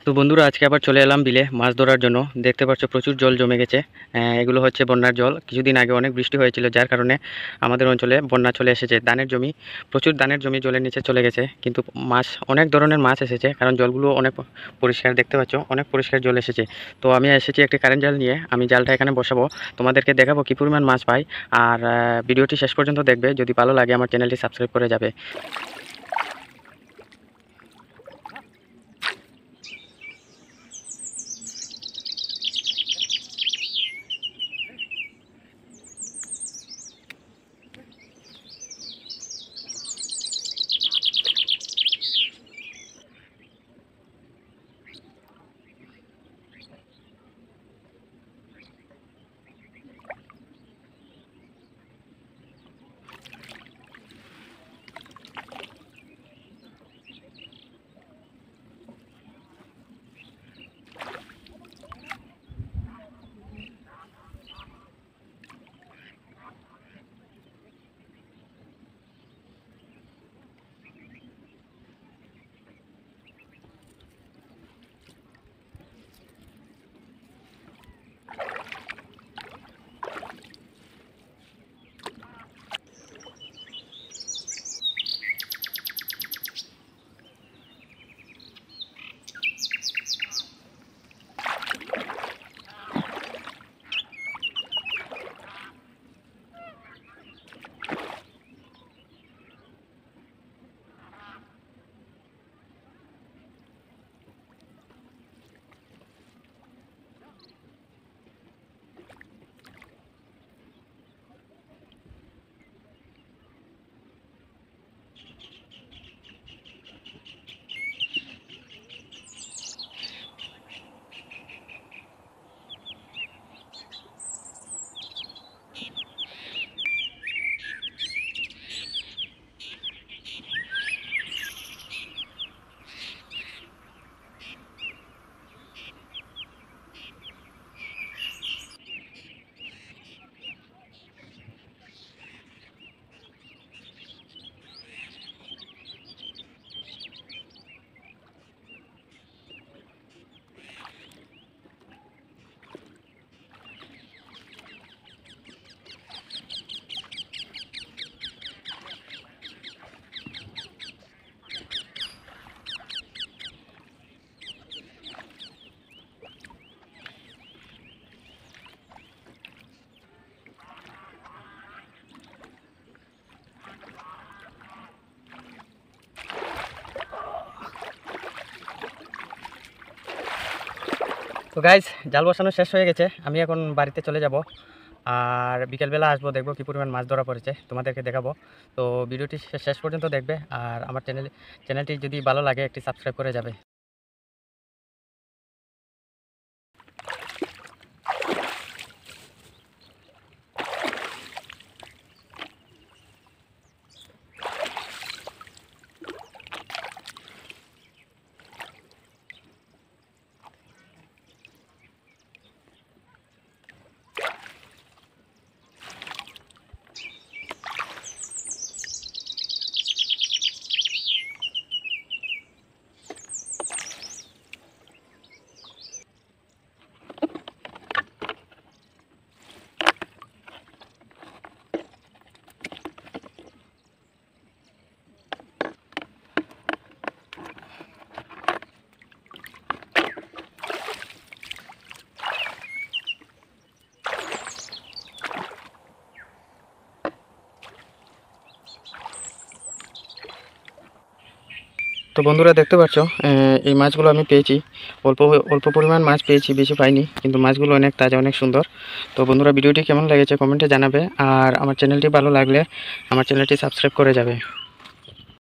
তো বন্ধুরা আজকে আবার চলে এলাম বিলে মাছ ধরার জন্য। দেখতে পাচ্ছ প্রচুর জল জমে গেছে। এগুলো হচ্ছে বন্যার জল। কিছুদিন আগে অনেক বৃষ্টি হয়েছিল, যার কারণে আমাদের অঞ্চলে বন্যা চলে এসেছে। ধানের জমি, প্রচুর ধানের জমি জলের নিচে চলে গেছে, কিন্তু মাছ, অনেক ধরনের মাছ এসেছে, কারণ জলগুলো অনেক পরিষ্কার। দেখতে পাচ্ছ অনেক পরিষ্কার জল এসেছে। তো আমি এসেছি একটি কারেন্ট জাল নিয়ে। আমি জালটা এখানে বসাবো, তোমাদেরকে দেখাবো কী পরিমাণ মাছ পাই। আর ভিডিওটি শেষ পর্যন্ত দেখবে, যদি ভালো লাগে আমার চ্যানেলটি সাবস্ক্রাইব করে যাবে। তো গাইজ, জাল বসানো শেষ হয়ে গেছে। আমি এখন বাড়িতে চলে যাব, আর বিকেলবেলা আসবো, দেখবো কী পরিমাণ মাছ ধরা পড়েছে, তোমাদেরকে দেখাবো। তো ভিডিওটি শেষ পর্যন্ত দেখবে, আর আমার চ্যানেলটি যদি ভালো লাগে একটি সাবস্ক্রাইব করে যাবে। তো বন্ধুরা দেখতে পাচ্ছ, এই মাছগুলো আমি পেয়েছি। অল্প অল্প পরিমাণ মাছ পেয়েছি, বেশি পাইনি, কিন্তু মাছগুলো অনেক তাজা, অনেক সুন্দর। তো বন্ধুরা ভিডিওটি কেমন লেগেছে কমেন্টে জানাবে, আর আমার চ্যানেলটি ভালো লাগলে আমার চ্যানেলটি সাবস্ক্রাইব করে যাবে।